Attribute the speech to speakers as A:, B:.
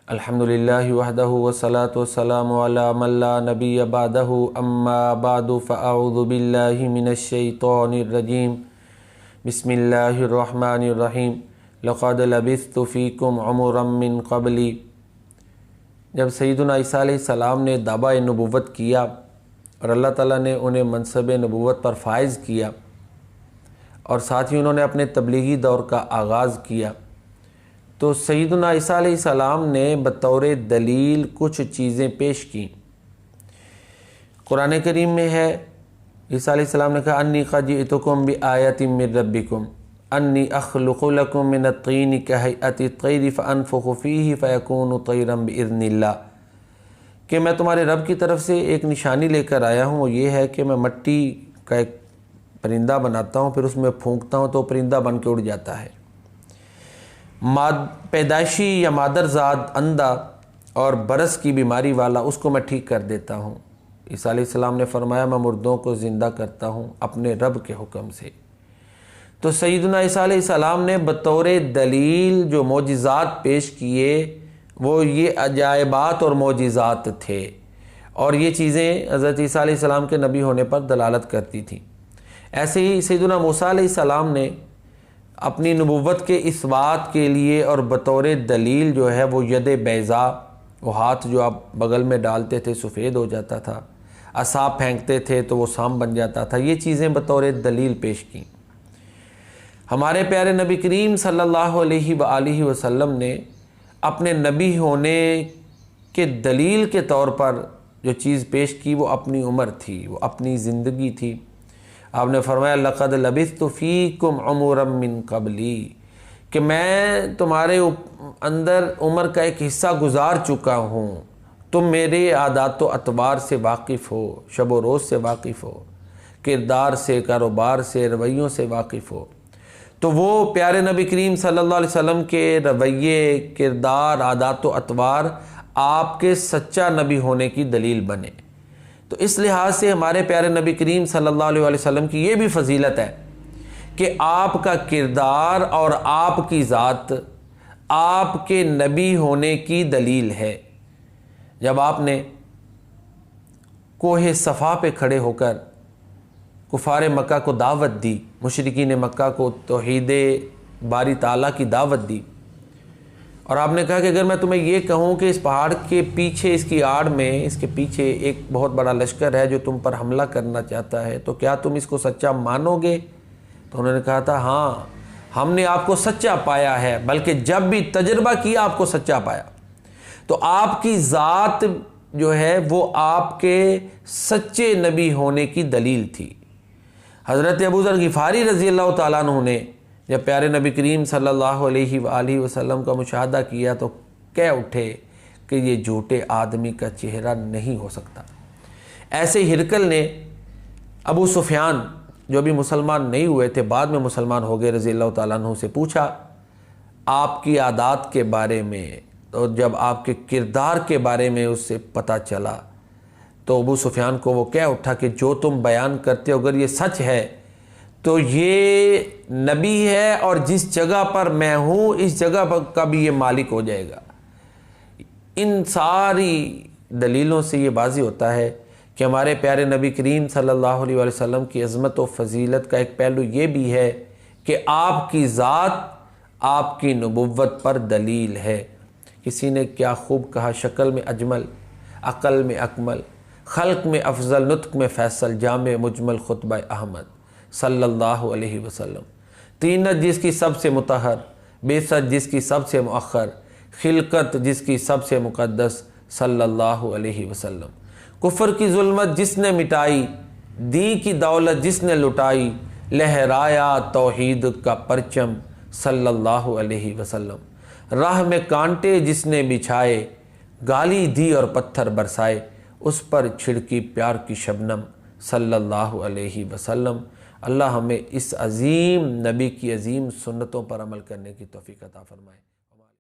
A: الحمدللہ وحدہ والصلاة والسلام علی من لا نبی بعدہ اما بعد فاعوذ باللہ من الشیطان الرجیم بسم اللہ الرحمن الرحیم لقد لبثت فیکم عمرا من قبلی۔ جب سیدنا عیسیٰ علیہ السلام نے دعویٰ نبوت کیا اور اللہ تعالیٰ نے انہیں منصب نبوت پر فائز کیا اور ساتھ ہی انہوں نے اپنے تبلیغی دور کا آغاز کیا، تو سیدنا عیسیٰ علیہ السلام نے بطور دلیل کچھ چیزیں پیش کیں۔ قرآن کریم میں ہے، عیسیٰ علیہ السلام نے کہا انی قد جئتکم بآیۃ من ربکم انی اخلق لکم من الطین کہیئۃ الطیر فانفخ فیہ فیکون طیرا باذن اللہ، کہ میں تمہارے رب کی طرف سے ایک نشانی لے کر آیا ہوں، وہ یہ ہے کہ میں مٹی کا ایک پرندہ بناتا ہوں، پھر اس میں پھونکتا ہوں تو پرندہ بن کے اڑ جاتا ہے۔ پیدائشی یا مادرزاد اندھا اور برس کی بیماری والا اس کو میں ٹھیک کر دیتا ہوں۔ عیسیٰ علیہ السلام نے فرمایا میں مردوں کو زندہ کرتا ہوں اپنے رب کے حکم سے۔ تو سیدنا عیسیٰ علیہ السلام نے بطور دلیل جو معجزات پیش کیے وہ یہ عجائبات اور معجزات تھے، اور یہ چیزیں حضرت عیسیٰ علیہ السلام کے نبی ہونے پر دلالت کرتی تھیں۔ ایسے ہی سیدنا موسیٰ علیہ السلام نے اپنی نبوت کے اثبات کے لیے اور بطور دلیل جو ہے وہ ید بیضاء، وہ ہاتھ جو آپ بغل میں ڈالتے تھے سفید ہو جاتا تھا، عصا پھینکتے تھے تو وہ سام بن جاتا تھا، یہ چیزیں بطور دلیل پیش کیں۔ ہمارے پیارے نبی کریم صلی اللہ علیہ وآلہ وسلم نے اپنے نبی ہونے کے دلیل کے طور پر جو چیز پیش کی وہ اپنی عمر تھی، وہ اپنی زندگی تھی۔ آپ نے فرمایا لقد لبثت فیکم عمرا من قبلی، کہ میں تمہارے اندر عمر کا ایک حصہ گزار چکا ہوں، تم میرے عادات و اطوار سے واقف ہو، شب و روز سے واقف ہو، کردار سے، کاروبار سے، رویوں سے واقف ہو۔ تو وہ پیارے نبی کریم صلی اللہ علیہ وسلم کے رویے، کردار، عادات و اطوار آپ کے سچا نبی ہونے کی دلیل بنے۔ تو اس لحاظ سے ہمارے پیارے نبی کریم صلی اللہ علیہ وسلم کی یہ بھی فضیلت ہے کہ آپ کا کردار اور آپ کی ذات آپ کے نبی ہونے کی دلیل ہے۔ جب آپ نے کوہ صفا پہ کھڑے ہو کر کفار مکہ کو دعوت دی، مشرکین مکہ کو توحید باری تعالیٰ کی دعوت دی، اور آپ نے کہا کہ اگر میں تمہیں یہ کہوں کہ اس پہاڑ کے پیچھے، اس کی آڑ میں، اس کے پیچھے ایک بہت بڑا لشکر ہے جو تم پر حملہ کرنا چاہتا ہے، تو کیا تم اس کو سچا مانو گے؟ تو انہوں نے کہا تھا ہاں، ہم نے آپ کو سچا پایا ہے، بلکہ جب بھی تجربہ کیا آپ کو سچا پایا۔ تو آپ کی ذات جو ہے وہ آپ کے سچے نبی ہونے کی دلیل تھی۔ حضرت ابو ذر غفاری رضی اللہ تعالیٰ عنہ نے جب پیارے نبی کریم صلی اللہ علیہ وآلہ وسلم کا مشاہدہ کیا تو کہہ اٹھے کہ یہ جھوٹے آدمی کا چہرہ نہیں ہو سکتا۔ ایسے ہرقل نے ابو سفیان جو بھی مسلمان نہیں ہوئے تھے، بعد میں مسلمان ہو گئے، رضی اللہ تعالیٰ عنہ سے پوچھا آپ کی عادات کے بارے میں، اور جب آپ کے کردار کے بارے میں اس سے پتہ چلا تو ابو سفیان کو وہ کہہ اٹھا کہ جو تم بیان کرتے ہو اگر یہ سچ ہے تو یہ نبی ہے، اور جس جگہ پر میں ہوں اس جگہ پر کا بھی یہ مالک ہو جائے گا۔ ان ساری دلیلوں سے یہ واضح ہوتا ہے کہ ہمارے پیارے نبی کریم صلی اللہ علیہ وسلم کی عظمت و فضیلت کا ایک پہلو یہ بھی ہے کہ آپ کی ذات آپ کی نبوت پر دلیل ہے۔ کسی نے کیا خوب کہا، شکل میں اجمل، عقل میں اکمل، خلق میں افضل، نطق میں فیصل، جامع مجمل خطبہ احمد صلی اللہ علیہ وسلم، تینت جس کی سب سے مطہر، بیست جس کی سب سے مؤخر، خلقت جس کی سب سے مقدس صلی اللہ علیہ وسلم، کفر کی ظلمت جس نے مٹائی، دین کی دولت جس نے لٹائی، لہرایا توحید کا پرچم صلی اللہ علیہ وسلم، راہ میں کانٹے جس نے بچھائے، گالی دی اور پتھر برسائے، اس پر چھڑکی پیار کی شبنم صلی اللہ علیہ وسلم۔ اللہ ہمیں اس عظیم نبی کی عظیم سنتوں پر عمل کرنے کی توفیق عطا فرمائے۔